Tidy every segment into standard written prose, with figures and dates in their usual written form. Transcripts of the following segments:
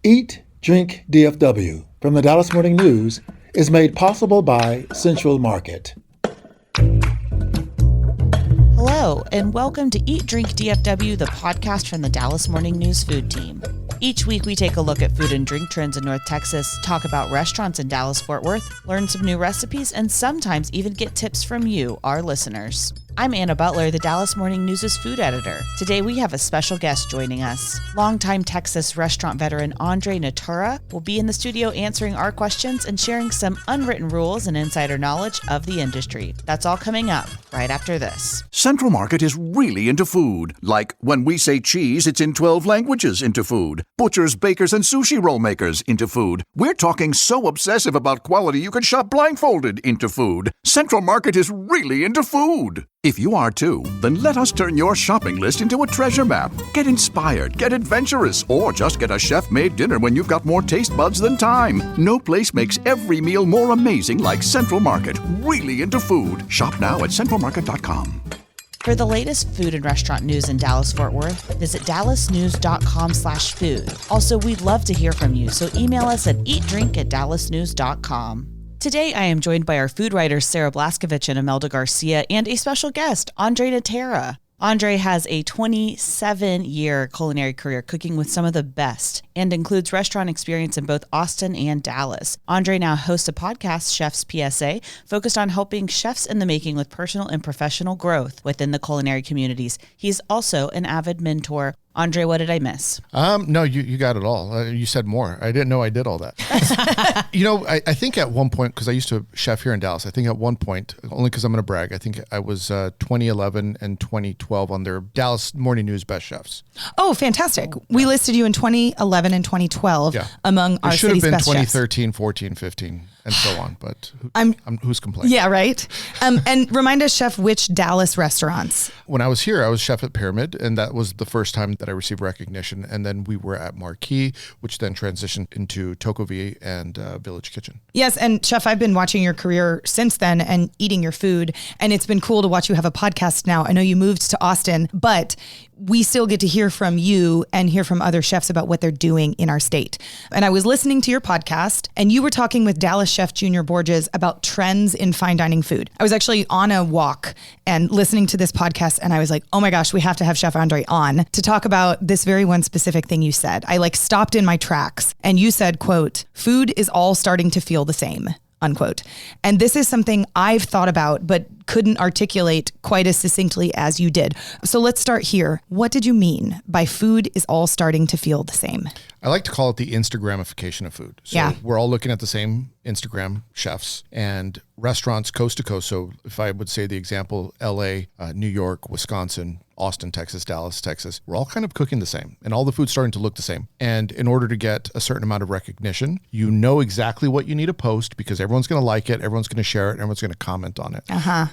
Eat, Drink, DFW from the Dallas Morning News is made possible by Central Market. Hello, and welcome to Eat, Drink, DFW, the podcast from the Dallas Morning News food team. Each week, we take a look at food and drink trends in North Texas, talk about restaurants in Dallas-Fort Worth, learn some new recipes, and sometimes even get tips from you, our listeners. I'm Anna Butler, the Dallas Morning News' food editor. Today, we have a special guest joining us. Longtime Texas restaurant veteran Andre Natura will be in the studio answering our questions and sharing some unwritten rules and insider knowledge of the industry. That's all coming up right after this. Central Market is really into food. Like when we say cheese, it's in 12 languages into food. Butchers, bakers, and sushi roll makers into food. We're talking so obsessive about quality you can shop blindfolded into food. Central Market is really into food. If you are too, then let us turn your shopping list into a treasure map. Get inspired, get adventurous, or just get a chef-made dinner when you've got more taste buds than time. No place makes every meal more amazing like Central Market. Really into food. Shop now at centralmarket.com. For the latest food and restaurant news in Dallas-Fort Worth, visit dallasnews.com/food. Also, we'd love to hear from you, so email us at eatdrink@dallasnews.com. Today, I am joined by our food writers Sarah Blaskovich and Imelda Garcia and a special guest, Andre Natura. Andre has a 27-year culinary career cooking with some of the best and includes restaurant experience in both Austin and Dallas. Andre now hosts a podcast, Chef's PSA, focused on helping chefs in the making with personal and professional growth within the culinary communities. He's also an avid mentor. Andre, what did I miss? No, you got it all. You said more. I didn't know I did all that. I think at one point, because I used to chef here in Dallas, I think at one point, only because I'm going to brag, I think I was 2011 and 2012 on their Dallas Morning News Best Chefs. Oh, fantastic. We listed you in 2011 and 2012 among our city's best chefs. It should have been 2013, 14, 15, and so on, but who's complaining? Yeah, right. And remind us, Chef, which Dallas restaurants? When I was here, I was chef at Pyramid, and that was the first time that I received recognition. And then we were at Marquee, which then transitioned into Tokovi and Village Kitchen. Yes, and Chef, I've been watching your career since then and eating your food, and it's been cool to watch you have a podcast now. I know you moved to Austin, but we still get to hear from you and hear from other chefs about what they're doing in our state. And I was listening to your podcast, and you were talking with Dallas chef Junior Borges about trends in fine dining food. I was actually on a walk and listening to this podcast, and I was like, oh my gosh, we have to have Chef Andre on to talk about this very one specific thing you said. I stopped in my tracks, and you said, quote, "Food is all starting to feel the same," unquote. And this is something I've thought about, but couldn't articulate quite as succinctly as you did. So let's start here. What did you mean by food is all starting to feel the same? I like to call it the Instagramification of food. So we're all looking at the same Instagram chefs and restaurants coast to coast. So if I would say the example, LA, New York, Wisconsin, Austin, Texas, Dallas, Texas, we're all kind of cooking the same and all the food's starting to look the same. And in order to get a certain amount of recognition, you know exactly what you need to post because everyone's going to like it, everyone's going to share it, and everyone's going to comment on it.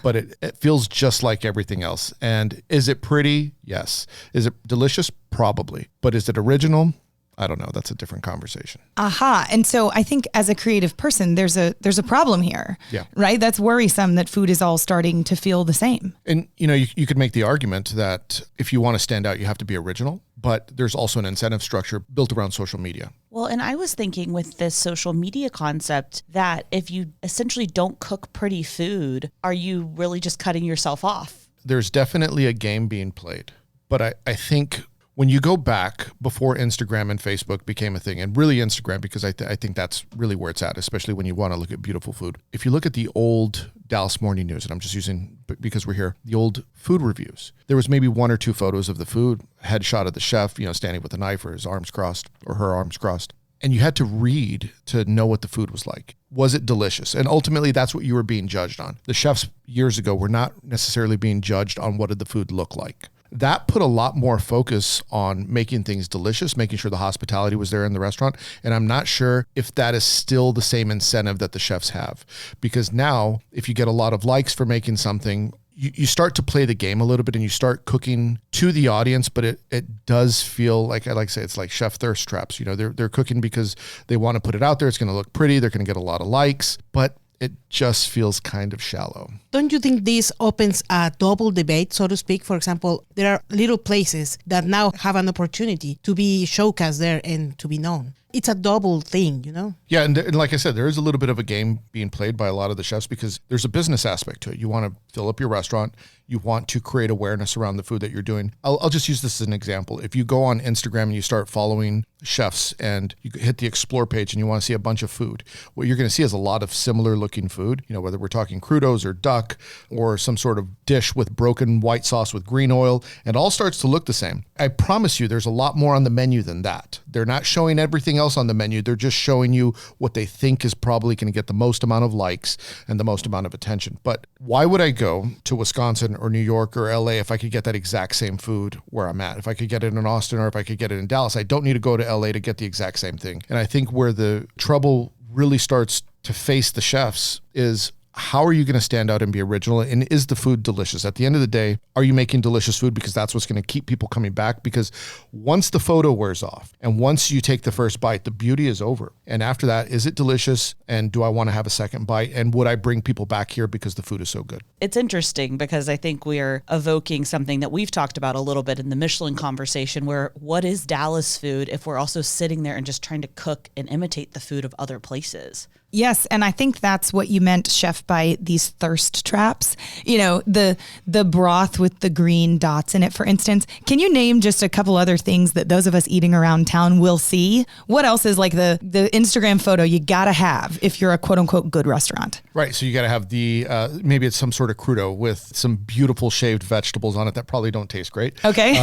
But it feels just like everything else. And is it pretty? Yes. Is it delicious? Probably. But is it original? I don't know. That's a different conversation. And so I think as a creative person, there's a problem here, right? That's worrisome that food is all starting to feel the same. And, you could make the argument that if you want to stand out, you have to be original, but there's also an incentive structure built around social media. Well, and I was thinking with this social media concept that if you essentially don't cook pretty food, are you really just cutting yourself off? There's definitely a game being played, but I think when you go back before Instagram and Facebook became a thing, and really Instagram, because I think that's really where it's at, especially when you want to look at beautiful food. If you look at the old Dallas Morning News, and I'm just using, because we're here, the old food reviews, there was maybe one or two photos of the food, headshot of the chef, standing with a knife or his arms crossed or her arms crossed. And you had to read to know what the food was like. Was it delicious? And ultimately, that's what you were being judged on. The chefs years ago were not necessarily being judged on what did the food look like. That put a lot more focus on making things delicious, making sure the hospitality was there in the restaurant. And I'm not sure if that is still the same incentive that the chefs have. Because now, if you get a lot of likes for making something, you start to play the game a little bit and you start cooking to the audience, but it does feel like, I like to say, it's like chef thirst traps. They're cooking because they want to put it out there. It's going to look pretty. They're going to get a lot of likes, but it just feels kind of shallow. Don't you think this opens a double debate, so to speak? For example, there are little places that now have an opportunity to be showcased there and to be known. it's a double thing, you know? Yeah, and like I said, there is a little bit of a game being played by a lot of the chefs because there's a business aspect to it. You want to fill up your restaurant. You want to create awareness around the food that you're doing. I'll just use this as an example. If you go on Instagram and you start following chefs and you hit the explore page and you want to see a bunch of food, what you're going to see is a lot of similar looking food, you know, whether we're talking crudos or duck or some sort of dish with broken white sauce with green oil, it all starts to look the same. I promise you there's a lot more on the menu than that. They're not showing everything else on the menu. They're just showing you what they think is probably going to get the most amount of likes and the most amount of attention. But why would I go to Wisconsin or New York or LA if I could get that exact same food where I'm at? If I could get it in Austin or if I could get it in Dallas, I don't need to go to LA to get the exact same thing. And I think where the trouble really starts to face the chefs is, how are you going to stand out and be original? And is the food delicious? At the end of the day, are you making delicious food because that's what's going to keep people coming back? Because once the photo wears off and once you take the first bite, the beauty is over. And after that, is it delicious? And do I want to have a second bite? And would I bring people back here because the food is so good? It's interesting because I think we're evoking something that we've talked about a little bit in the Michelin conversation, where what is Dallas food if we're also sitting there and just trying to cook and imitate the food of other places? Yes, and I think that's what you meant, Chef, by these thirst traps. You know, the broth with the green dots in it, for instance. Can you name just a couple other things that those of us eating around town will see? What else is like the Instagram photo you gotta have if you're a quote unquote good restaurant? Right, so you got to have the, maybe it's some sort of crudo with some beautiful shaved vegetables on it that probably don't taste great. Okay.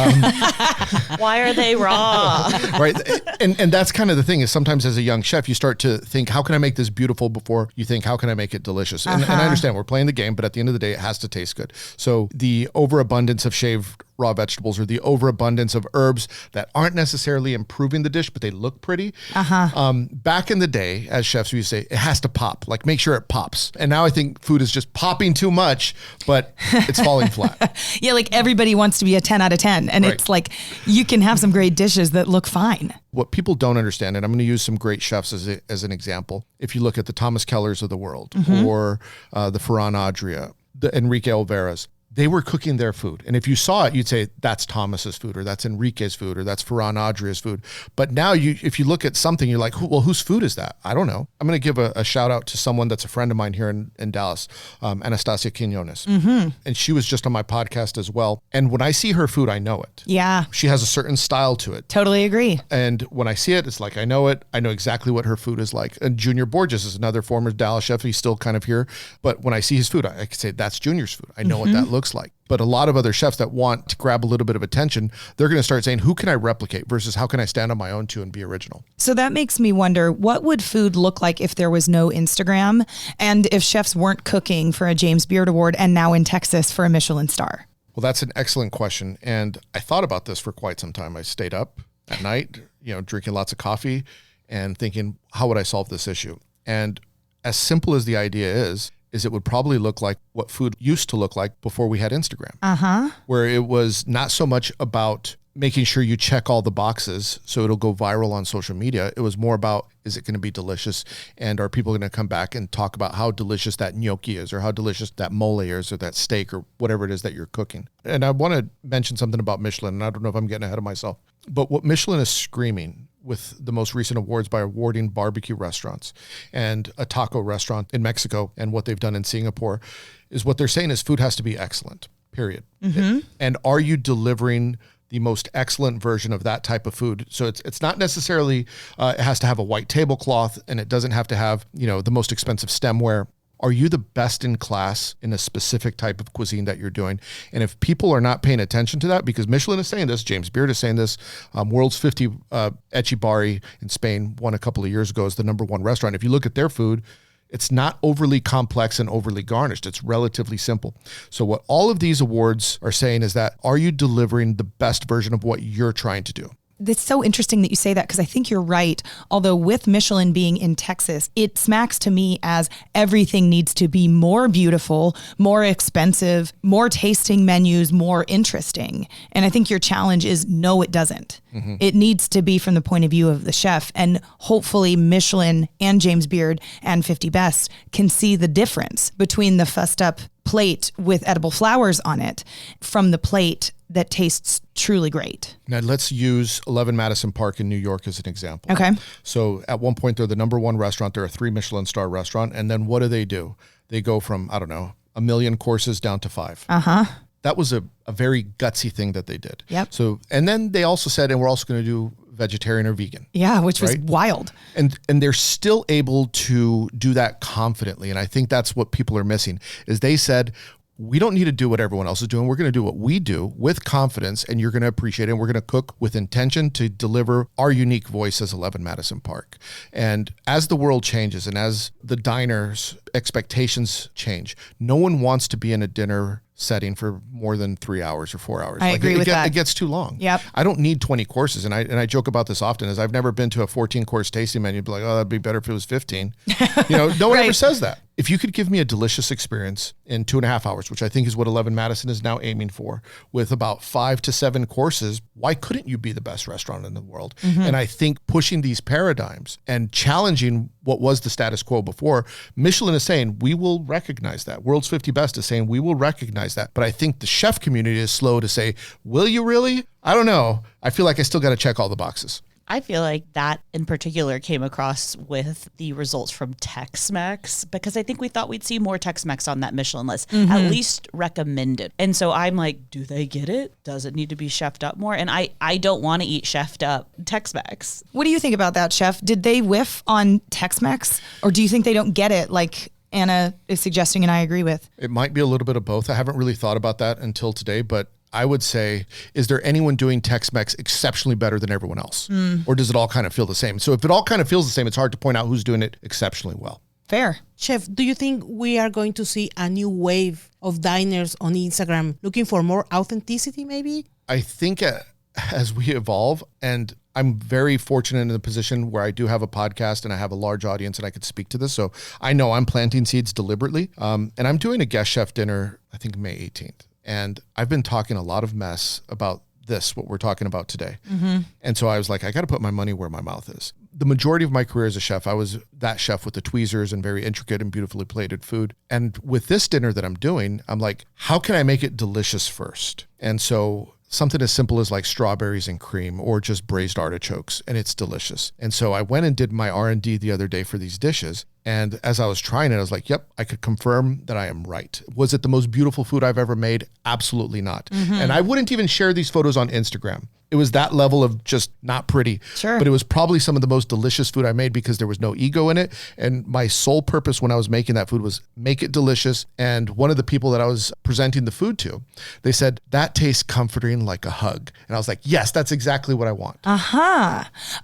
Why are they raw? Right, and that's kind of the thing is sometimes as a young chef, you start to think, how can I make this beautiful before you think, how can I make it delicious? And I understand we're playing the game, but at the end of the day, it has to taste good. So the overabundance of shaved raw vegetables or the overabundance of herbs that aren't necessarily improving the dish, but they look pretty. Back in the day, as chefs, we used to say, it has to pop, like make sure it pops. And now I think food is just popping too much, but it's falling flat. Yeah, like everybody wants to be a 10 out of 10. And Right. it's like, you can have some great dishes that look fine. What people don't understand, and I'm going to use some great chefs as an example. If you look at the Thomas Kellers of the world or the Ferran Adria, the Enrique Olveras, they were cooking their food. And if you saw it, you'd say, that's Thomas's food, or that's Enrique's food, or that's Ferran Adria's food. But now if you look at something, you're like, well, whose food is that? I don't know. I'm going to give a shout out to someone that's a friend of mine here in Dallas, Anastasia Quinones. And she was just on my podcast as well. And when I see her food, I know it. Yeah, She has a certain style to it. totally agree. And when I see it, it's like, I know it. I know exactly what her food is like. And Junior Borges is another former Dallas chef. He's still kind of here. But when I see his food, I can say, that's Junior's food. I know what that looks like. But a lot of other chefs that want to grab a little bit of attention, they're going to start saying, who can I replicate versus how can I stand on my own too and be original? So that makes me wonder, what would food look like if there was no Instagram and if chefs weren't cooking for a James Beard Award and now in Texas for a Michelin star? Well, that's an excellent question. And I thought about this for quite some time. I stayed up at night, drinking lots of coffee and thinking, how would I solve this issue? And as simple as the idea is it would probably look like what food used to look like before we had Instagram. Where it was not so much about making sure you check all the boxes so it'll go viral on social media. It was more about, is it going to be delicious? And are people going to come back and talk about how delicious that gnocchi is or how delicious that mole is or that steak or whatever it is that you're cooking? And I want to mention something about Michelin, and I don't know if I'm getting ahead of myself, but what Michelin is screaming with the most recent awards by awarding barbecue restaurants and a taco restaurant in Mexico and what they've done in Singapore is what they're saying is food has to be excellent, period. And are you delivering the most excellent version of that type of food? So it's not necessarily, it has to have a white tablecloth and it doesn't have to have, the most expensive stemware. Are you the best in class in a specific type of cuisine that you're doing? And if people are not paying attention to that, because Michelin is saying this, James Beard is saying this, World's 50 Etxebarri in Spain won a couple of years ago as the #1 restaurant. If you look at their food, it's not overly complex and overly garnished. It's relatively simple. So what all of these awards are saying is that, are you delivering the best version of what you're trying to do? It's so interesting that you say that because I think you're right. Although with Michelin being in Texas, it smacks to me as everything needs to be more beautiful, more expensive, more tasting menus, more interesting. And I think your challenge is no, it doesn't. It needs to be from the point of view of the chef. And hopefully Michelin and James Beard and 50 Best can see the difference between the fussed up plate with edible flowers on it from the plate that tastes truly great. Now let's use 11 Madison Park in New York as an example. Okay. So at one point they're the number one restaurant. They're a 3 Michelin star restaurant. And then what do? They go from, I don't know, 1 million courses down to 5. That was a very gutsy thing that they did. Yep. So, and then they also said, and we're also going to do vegetarian or vegan. Yeah, which was Right? wild. And they're still able to do that confidently. And I think that's what people are missing is they said, we don't need to do what everyone else is doing. We're going to do what we do with confidence, and you're going to appreciate it. And we're going to cook with intention to deliver our unique voice as 11 Madison Park. And as the world changes and as the diners' expectations change, no one wants to be in a dinner setting for more than 3 hours or 4 hours. I agree with that. It gets too long. Yep. I don't need 20 courses. And I joke about this often is I've never been to a 14-course tasting menu. Be like, oh, that'd be better if it was 15. No one ever says that. If you could give me a delicious experience in 2.5 hours, which I think is what 11 Madison is now aiming for, with about 5 to 7 courses, why couldn't you be the best restaurant in the world? And I think pushing these paradigms and challenging what was the status quo before, Michelin is saying, we will recognize that. World's 50 Best is saying, we will recognize that. But I think the chef community is slow to say, will you really? I don't know. I feel like I still got to check all the boxes. I feel like that in particular came across with the results from Tex-Mex, because I think we thought we'd see more Tex-Mex on that Michelin list, at least recommended. And so I'm like, do they get it? Does it need to be chefed up more? And I don't want to eat chefed up Tex-Mex. What do you think about that, Chef? Did they whiff on Tex-Mex, or do you think they don't get it like Anna is suggesting and I agree with? It might be a little bit of both. I haven't really thought about that until today, but I would say, is there anyone doing Tex-Mex exceptionally better than everyone else? Or does it all kind of feel the same? So if it all kind of feels the same, it's hard to point out who's doing it exceptionally well. Fair. Chef, do you think we are going to see a new wave of diners on Instagram looking for more authenticity maybe? I think as we evolve, and I'm very fortunate in the position where I do have a podcast and I have a large audience and I could speak to this. So I know I'm planting seeds deliberately. And I'm doing a guest chef dinner, I think May 18th. And I've been talking a lot of mess about this, what we're talking about today. And so I was like, I got to put my money where my mouth is. The majority of my career as a chef, I was that chef with the tweezers and very intricate and beautifully plated food. And with this dinner that I'm doing, I'm like, how can I make it delicious first? And so something as simple as like strawberries and cream or just braised artichokes, and it's delicious. And so I went and did my R&D the other day for these dishes. And as I was trying it, I was like, yep, I could confirm that I am right. Was it the most beautiful food I've ever made? Absolutely not. And I wouldn't even share these photos on Instagram. It was that level of just not pretty. Sure. But it was probably some of the most delicious food I made because there was no ego in it. And my sole purpose when I was making that food was make it delicious. And one of the people that I was presenting the food to, they said, that tastes comforting like a hug. And I was like, yes, that's exactly what I want.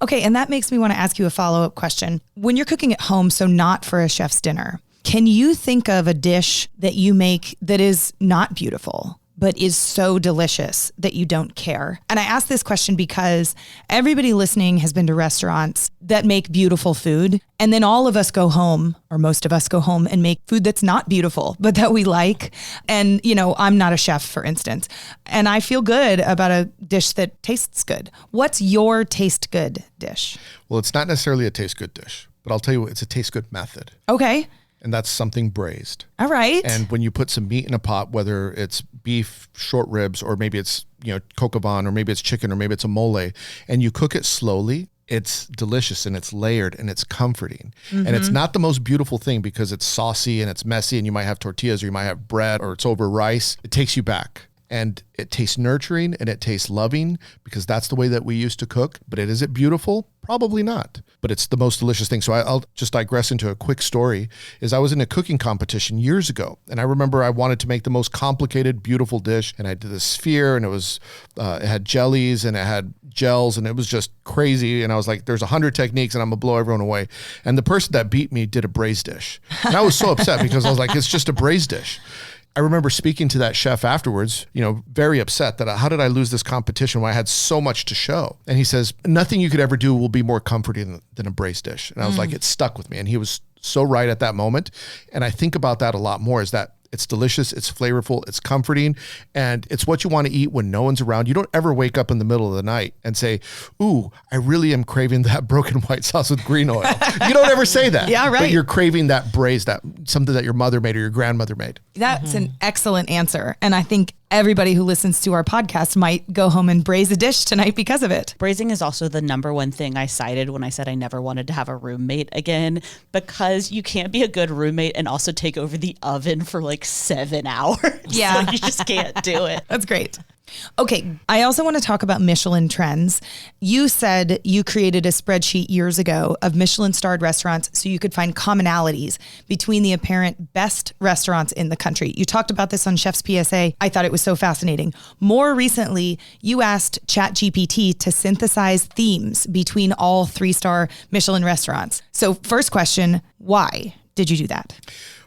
Okay, and that makes me want to ask you a follow-up question. When you're cooking at home, so not for a chef's dinner, can you think of a dish that you make that is not beautiful, but is so delicious that you don't care? And I ask this question because everybody listening has been to restaurants that make beautiful food. And then all of us go home, or most of us go home and make food that's not beautiful, but that we like. And, I'm not a chef, for instance, and I feel good about a dish that tastes good. What's your taste good dish? Well, it's not necessarily a taste good dish, but I'll tell you, it's a taste good method. Okay. And that's something braised. All right. And when you put some meat in a pot, whether it's beef, short ribs, or maybe it's, coq au vin, or maybe it's chicken, or maybe it's a mole, and you cook it slowly, it's delicious and it's layered and it's comforting. And it's not the most beautiful thing because it's saucy and it's messy and you might have tortillas or you might have bread or it's over rice. It takes you back. And it tastes nurturing and it tastes loving because that's the way that we used to cook. But is it beautiful? Probably not. But it's the most delicious thing. So I'll just digress into a quick story. Is I was in a cooking competition years ago. And I remember I wanted to make the most complicated, beautiful dish. And I did a sphere and it had jellies and it had gels and it was just crazy. And I was like, there's 100 techniques and I'm going to blow everyone away. And the person that beat me did a braised dish. And I was so upset because I was like, it's just a braised dish. I remember speaking to that chef afterwards, very upset that how did I lose this competition when I had so much to show? And he says, nothing you could ever do will be more comforting than a braised dish. And I was like, it stuck with me. And he was so right at that moment. And I think about that a lot more, is that It's delicious, it's flavorful, it's comforting, and it's what you want to eat when no one's around. You don't ever wake up in the middle of the night and say, ooh, I really am craving that broken white sauce with green oil. You don't ever say that. Yeah, right. But you're craving that braised, that something that your mother made or your grandmother made. That's an excellent answer. And I think everybody who listens to our podcast might go home and braise a dish tonight because of it. Braising is also the number one thing I cited when I said I never wanted to have a roommate again, because you can't be a good roommate and also take over the oven for like 7 hours. Yeah. Like, you just can't do it. That's great. Okay, I also want to talk about Michelin trends. You said you created a spreadsheet years ago of Michelin-starred restaurants so you could find commonalities between the apparent best restaurants in the country. You talked about this on Chef's PSA. I thought it was so fascinating. More recently, you asked ChatGPT to synthesize themes between all 3-star Michelin restaurants. So first question, why did you do that?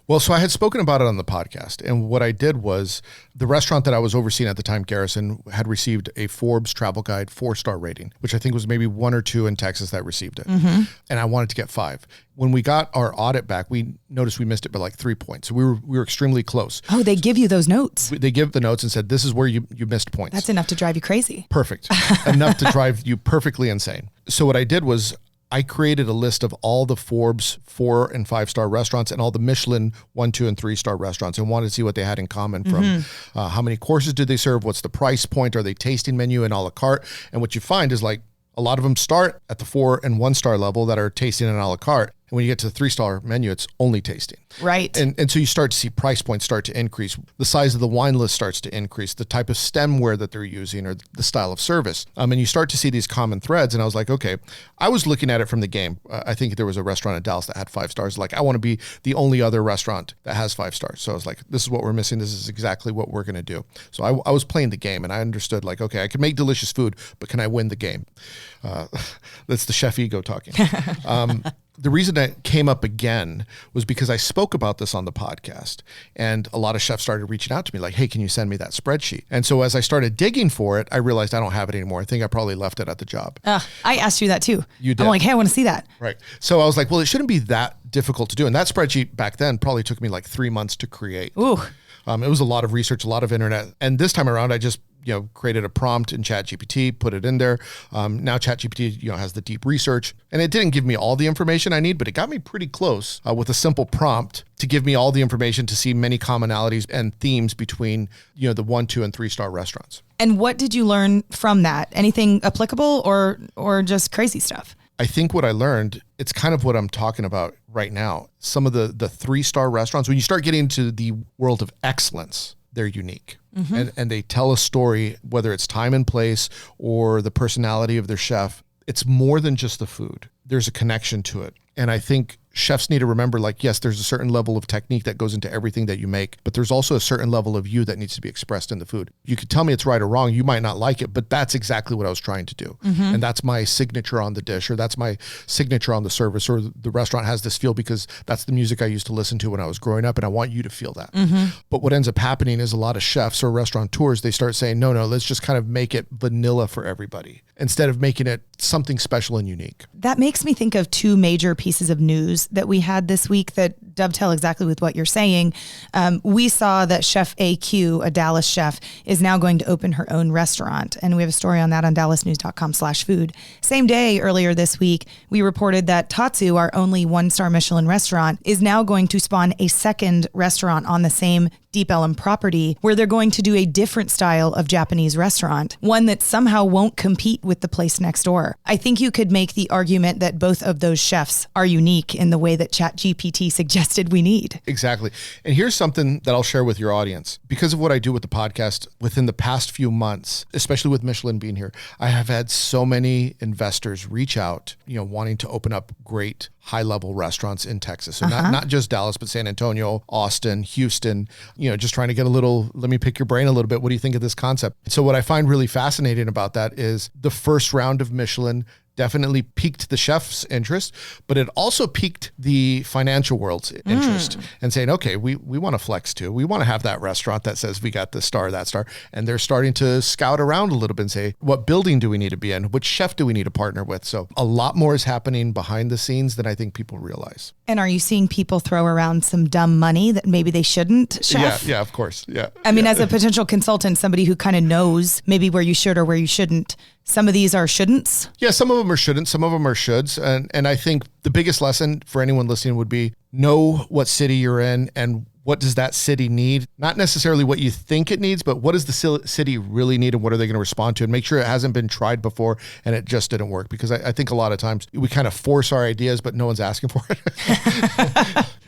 Well, so I had spoken about it on the podcast, and what I did was the restaurant that I was overseeing at the time, Garrison, had received a Forbes Travel Guide 4-star rating, which I think was maybe 1 or 2 in Texas that received it. And I wanted to get 5. When we got our audit back, we noticed we missed it by like 3 points. So we were extremely close. Oh, they give you those notes. They give the notes and said, this is where you missed points. That's enough to drive you crazy. Perfect. Enough to drive you perfectly insane. So what I did was I created a list of all the Forbes 4 and 5-star restaurants and all the Michelin 1, 2, and 3-star restaurants, and wanted to see what they had in common from how many courses did they serve, what's the price point, are they tasting menu and a la carte? And what you find is like a lot of them start at the 4 and 1-star level that are tasting and a la carte. And when you get to the 3-star menu, it's only tasting. Right. And so you start to see price points start to increase. The size of the wine list starts to increase, the type of stemware that they're using or the style of service. And you start to see these common threads. And I was like, okay, I was looking at it from the game. I think there was a restaurant in Dallas that had 5 stars. Like, I want to be the only other restaurant that has 5 stars. So I was like, this is what we're missing. This is exactly what we're going to do. So I was playing the game, and I understood like, okay, I can make delicious food, but can I win the game? That's the chef ego talking. The reason that came up again was because I spoke about this on the podcast, and a lot of chefs started reaching out to me like, hey, can you send me that spreadsheet? And so as I started digging for it, I realized I don't have it anymore. I think I probably left it at the job. I asked you that too. You did. I'm like, hey, I want to see that. Right. So I was like, well, it shouldn't be that difficult to do. And that spreadsheet back then probably took me like 3 months to create. Ooh. It was a lot of research, a lot of internet. And this time around, I just created a prompt in ChatGPT, put it in there. Now ChatGPT, has the deep research, and it didn't give me all the information I need, but it got me pretty close with a simple prompt to give me all the information to see many commonalities and themes between, the 1, 2, and 3-star restaurants. And what did you learn from that? Anything applicable or just crazy stuff? I think what I learned, it's kind of what I'm talking about right now. Some of the 3-star restaurants, when you start getting into the world of excellence, they're unique. And they tell a story, whether it's time and place or the personality of their chef. It's more than just the food. There's a connection to it. And I think chefs need to remember, like, yes, there's a certain level of technique that goes into everything that you make, but there's also a certain level of you that needs to be expressed in the food. You could tell me it's right or wrong. You might not like it, but that's exactly what I was trying to do. And that's my signature on the dish, or that's my signature on the service, or the restaurant has this feel because that's the music I used to listen to when I was growing up, and I want you to feel that. But what ends up happening is a lot of chefs or restaurateurs, they start saying, no, let's just kind of make it vanilla for everybody instead of making it something special and unique. That makes me think of 2 major pieces of news that we had this week that dovetail exactly with what you're saying. We saw that Chef AQ, a Dallas chef, is now going to open her own restaurant. And we have a story on that on dallasnews.com/food. Same day, earlier this week, we reported that Tatsu, our only 1-star Michelin restaurant, is now going to spawn a second restaurant on the same Deep Ellum property, where they're going to do a different style of Japanese restaurant, one that somehow won't compete with the place next door. I think you could make the argument that both of those chefs are unique in the way that ChatGPT suggested we need. Exactly. And here's something that I'll share with your audience. Because of what I do with the podcast, within the past few months, especially with Michelin being here, I have had so many investors reach out, wanting to open up great high-level restaurants in Texas. So not just Dallas, but San Antonio, Austin, Houston, just trying to get let me pick your brain a little bit. What do you think of this concept? So what I find really fascinating about that is the first round of Michelin definitely piqued the chef's interest, but it also piqued the financial world's interest and saying, okay, we want to flex too. We want to have that restaurant that says we got this star, that star. And they're starting to scout around a little bit and say, what building do we need to be in? Which chef do we need to partner with? So a lot more is happening behind the scenes than I think people realize. And are you seeing people throw around some dumb money that maybe they shouldn't, chef? Yeah, of course. Yeah. I mean, as a potential consultant, somebody who kind of knows maybe where you should or where you shouldn't, some of these are shouldn'ts. Yeah, some of them are shouldn't, some of them are shoulds. And I think the biggest lesson for anyone listening would be know what city you're in and what does that city need? Not necessarily what you think it needs, but what does the city really need and what are they going to respond to? And make sure it hasn't been tried before and it just didn't work. Because I think a lot of times we kind of force our ideas, but no one's asking for it.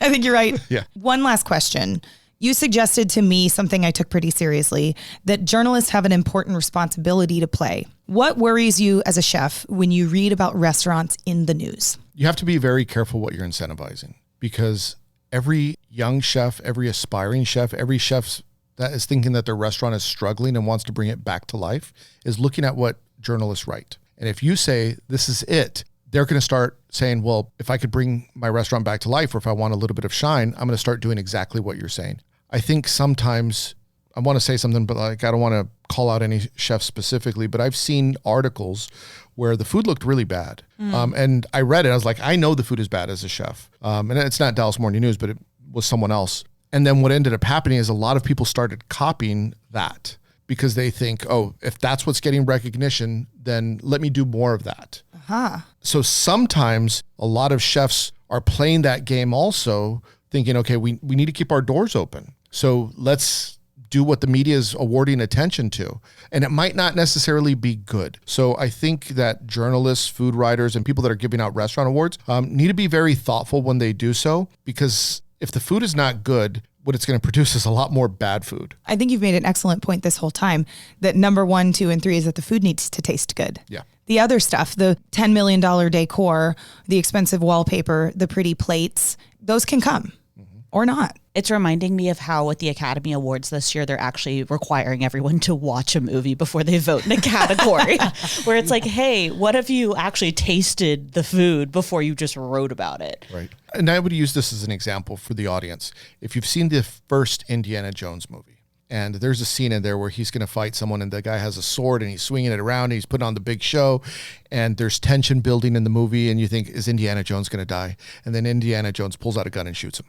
I think you're right. Yeah. One last question. You suggested to me something I took pretty seriously, that journalists have an important responsibility to play. What worries you as a chef when you read about restaurants in the news? You have to be very careful what you're incentivizing, because every young chef, every aspiring chef, every chef that is thinking that their restaurant is struggling and wants to bring it back to life is looking at what journalists write. And if you say, this is it, they're going to start saying, well, if I could bring my restaurant back to life, or if I want a little bit of shine, I'm going to start doing exactly what you're saying. I think sometimes I want to say something, but like, I don't want to call out any chef specifically, but I've seen articles where the food looked really bad. And I read it. I was like, I know the food is bad as a chef. And it's not Dallas Morning News, but it was someone else. And then what ended up happening is a lot of people started copying that because they think, oh, if that's what's getting recognition, then let me do more of that. So sometimes a lot of chefs are playing that game also, thinking, okay, we need to keep our doors open. So let's do what the media is awarding attention to. And it might not necessarily be good. So I think that journalists, food writers, and people that are giving out restaurant awards need to be very thoughtful when they do so, because if the food is not good, what it's going to produce is a lot more bad food. I think you've made an excellent point this whole time, that number 1, 2, and 3 is that the food needs to taste good. Yeah. The other stuff, the $10 million decor, the expensive wallpaper, the pretty plates, those can come or not. It's reminding me of how with the Academy Awards this year, they're actually requiring everyone to watch a movie before they vote in a category, where it's like, hey, what if you actually tasted the food before you just wrote about it? Right. And I would use this as an example for the audience. If you've seen the first Indiana Jones movie, and there's a scene in there where he's going to fight someone and the guy has a sword and he's swinging it around and he's putting on the big show and there's tension building in the movie and you think, is Indiana Jones going to die? And then Indiana Jones pulls out a gun and shoots him.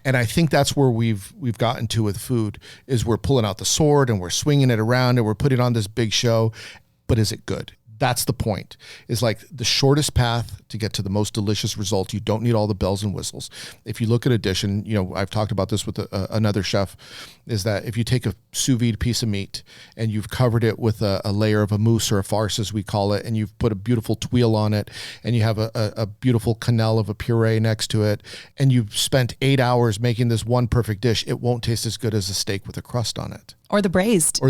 And I think that's where we've gotten to with food, is we're pulling out the sword and we're swinging it around and we're putting on this big show. But is it good? That's the point, is like the shortest path to get to the most delicious result. You don't need all the bells and whistles. If you look at addition, I've talked about this with another chef, is that if you take a sous vide piece of meat and you've covered it with a layer of a mousse or a farce, as we call it, and you've put a beautiful tuile on it, and you have a beautiful quenelle of a puree next to it, and you've spent 8 hours making this one perfect dish, it won't taste as good as a steak with a crust on it. Or the braised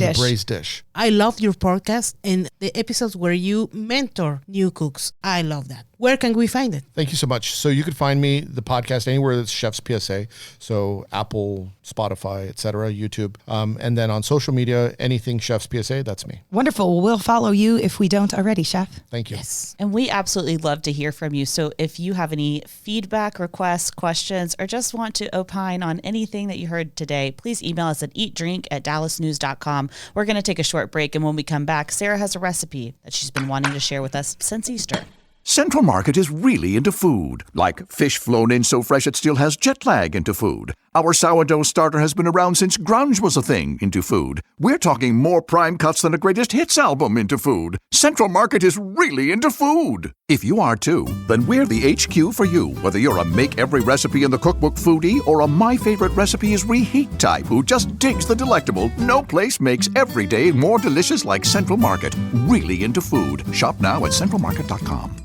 dish. I love your podcast and the episodes where you mentor new cooks. I love that. Where can we find it? Thank you so much. So you could find me, the podcast, anywhere that's Chef's PSA. So Apple, Spotify, etc., YouTube. And then on social media, anything Chef's PSA, that's me. Wonderful. Well, we'll follow you if we don't already, Chef. Thank you. Yes. And we absolutely love to hear from you. So if you have any feedback, requests, questions, or just want to opine on anything that you heard today, please email us at eatdrink@dallasnews.com. We're going to take a short break. And when we come back, Sarah has a recipe that she's been wanting to share with us since Easter. Central Market is really into food, like fish flown in so fresh it still has jet lag into food. Our sourdough starter has been around since grunge was a thing into food. We're talking more prime cuts than a greatest hits album into food. Central Market is really into food. If you are too, then we're the HQ for you, whether you're a make every recipe in the cookbook foodie or a my favorite recipe is reheat type who just digs the delectable. No place makes every day more delicious like Central Market. Really into food. Shop now at centralmarket.com.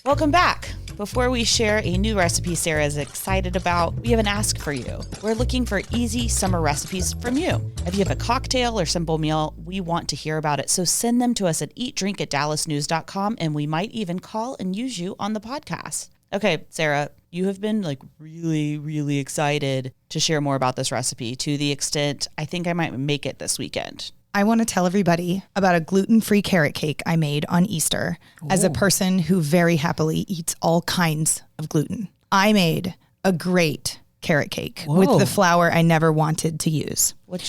Welcome back. Before we share a new recipe Sarah is excited about, we have an ask for you. We're looking for easy summer recipes from you. If you have a cocktail or simple meal, we want to hear about it. So send them to us at eatdrink@dallasnews.com, and we might even call and use you on the podcast. Okay, Sarah, you have been really, really excited to share more about this recipe, to the extent I think I might make it this weekend. I want to tell everybody about a gluten-free carrot cake I made on Easter as a person who very happily eats all kinds of gluten. I made a great carrot cake with the flour I never wanted to use. What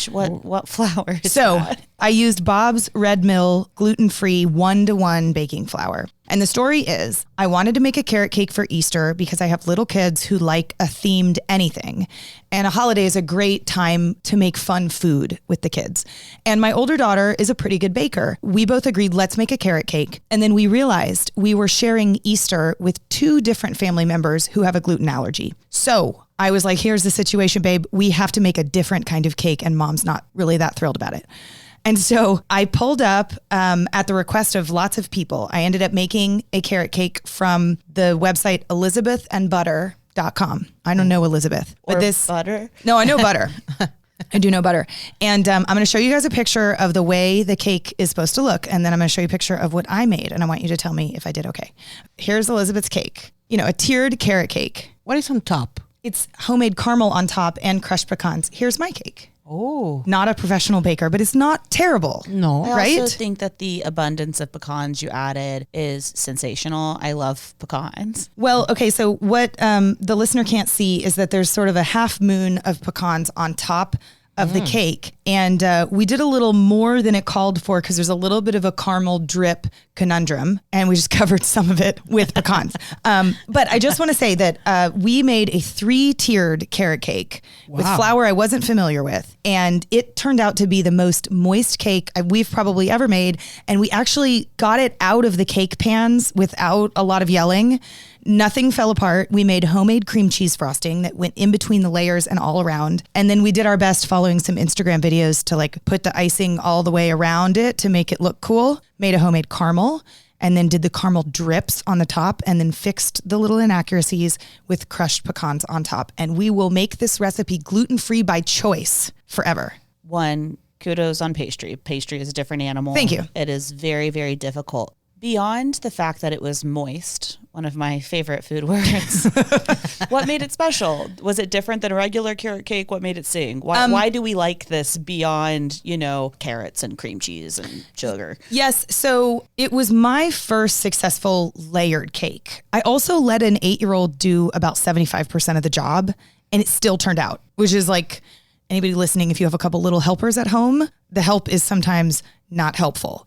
flour is So that? I used Bob's Red Mill gluten-free 1-to-1 baking flour. And the story is I wanted to make a carrot cake for Easter because I have little kids who like a themed anything. And a holiday is a great time to make fun food with the kids. And my older daughter is a pretty good baker. We both agreed, let's make a carrot cake. And then we realized we were sharing Easter with 2 different family members who have a gluten allergy. So I was like, here's the situation, babe. We have to make a different kind of cake, and mom's not really that thrilled about it. And so I pulled up at the request of lots of people. I ended up making a carrot cake from the website elizabethandbutter.com. I don't know Elizabeth, but Or this butter? No, I know butter. I do know butter. And I'm going to show you guys a picture of the way the cake is supposed to look. And then I'm going to show you a picture of what I made. And I want you to tell me if I did okay. Here's Elizabeth's cake. You know, a tiered carrot cake. What is on top? It's homemade caramel on top and crushed pecans. Here's my cake. Oh, Not a professional baker, but it's not terrible. no. I Right? also think that the abundance of pecans you added is sensational. I love pecans. Well, okay, so what the listener can't see is that there's sort of a half moon of pecans on top of the cake. And we did a little more than it called for because there's a little bit of a caramel drip conundrum, and we just covered some of it with pecans. But I just want to say that we made a 3-tiered carrot cake with flour I wasn't familiar with. And it turned out to be the most moist cake we've probably ever made. And we actually got it out of the cake pans without a lot of yelling. Nothing fell apart. We made homemade cream cheese frosting that went in between the layers and all around. And then we did our best following some Instagram videos to like put the icing all the way around it to make it look cool. Made a homemade caramel and then did the caramel drips on the top and then fixed the little inaccuracies with crushed pecans on top. And we will make this recipe gluten-free by choice forever. One, kudos on pastry. Pastry is a different animal. Thank you. It is very, very difficult. Beyond the fact that it was moist, one of my favorite food words, what made it special? Was it different than a regular carrot cake? What made it sing? Why do we like this beyond, carrots and cream cheese and sugar? Yes. So it was my first successful layered cake. I also let an 8-year-old do about 75% of the job, and it still turned out, which is like anybody listening, if you have a couple little helpers at home, the help is sometimes not helpful.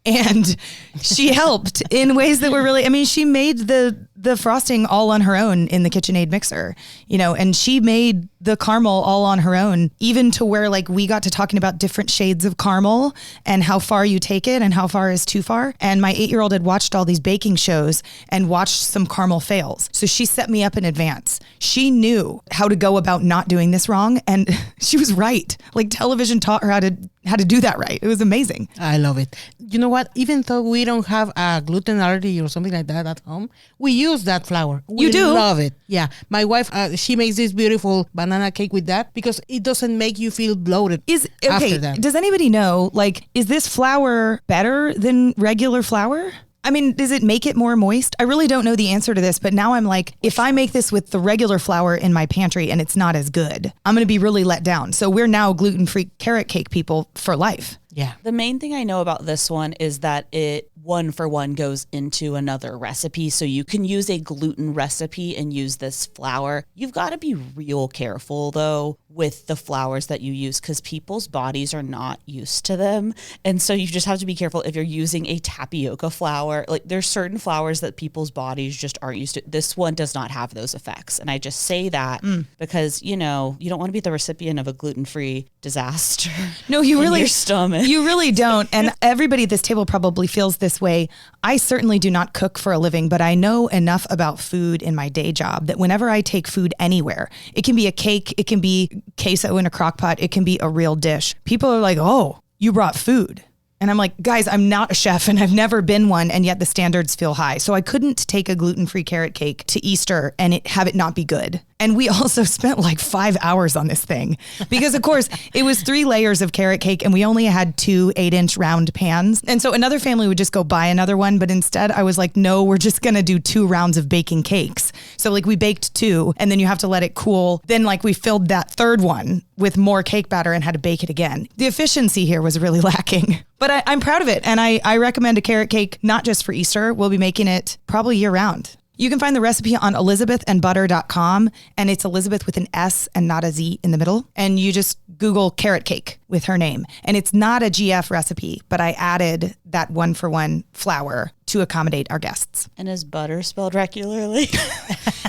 And she helped in ways that were really, she made the frosting all on her own in the KitchenAid mixer, and she made the caramel all on her own, even to where like we got to talking about different shades of caramel and how far you take it and how far is too far. And my 8-year-old had watched all these baking shows and watched some caramel fails. So she set me up in advance. She knew how to go about not doing this wrong. And she was right. Like television taught her how to do that right. It was amazing. I love it. You know what? Even though we don't have a gluten allergy or something like that at home, we use that flour. We do? love it. Yeah. My wife, she makes this beautiful banana cake with that because it doesn't make you feel bloated after that. Does anybody know, like, is this flour better than regular flour? Does it make it more moist? I really don't know the answer to this, but now I'm like, if I make this with the regular flour in my pantry and it's not as good, I'm going to be really let down. So we're now gluten-free carrot cake people for life. Yeah. The main thing I know about this one is that it 1-for-1 goes into another recipe. So you can use a gluten recipe and use this flour. You've got to be real careful though with the flours that you use because people's bodies are not used to them. And so you just have to be careful if you're using a tapioca flour. Like there's certain flours that people's bodies just aren't used to. This one does not have those effects. And I just say that because, you don't want to be the recipient of a gluten-free disaster. No, you in really your stomach. You really don't. And everybody at this table probably feels this way. I certainly do not cook for a living, but I know enough about food in my day job that whenever I take food anywhere, it can be a cake, it can be queso in a crock pot, it can be a real dish. People are like, oh, you brought food. And I'm like, guys, I'm not a chef and I've never been one. And yet the standards feel high. So I couldn't take a gluten-free carrot cake to Easter and have it not be good. And we also spent like 5 hours on this thing because, of course, it was 3 layers of carrot cake and we only had 2 8-inch round pans. And so another family would just go buy another one. But instead, I was like, no, we're just going to do 2 rounds of baking cakes. So like we baked 2 and then you have to let it cool. Then like we filled that third one with more cake batter and had to bake it again. The efficiency here was really lacking. But I'm proud of it. And I recommend a carrot cake, not just for Easter. We'll be making it probably year round. You can find the recipe on elizabethandbutter.com, and it's Elizabeth with an S and not a Z in the middle. And you just Google carrot cake with her name. And it's not a GF recipe, but I added that 1-for-1 flour to accommodate our guests. And is butter spelled regularly?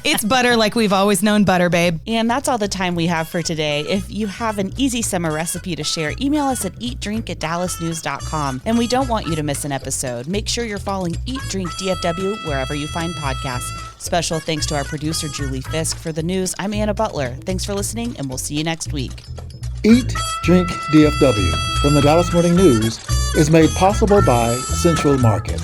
It's butter like we've always known butter, babe. And that's all the time we have for today. If you have an easy summer recipe to share, email us at eatdrink@dallasnews.com. And we don't want you to miss an episode. Make sure you're following Eat Drink DFW wherever you find podcasts. Special thanks to our producer, Julie Fisk. For the news, I'm Anna Butler. Thanks for listening, and we'll see you next week. Eat, Drink, DFW from the Dallas Morning News is made possible by Central Market.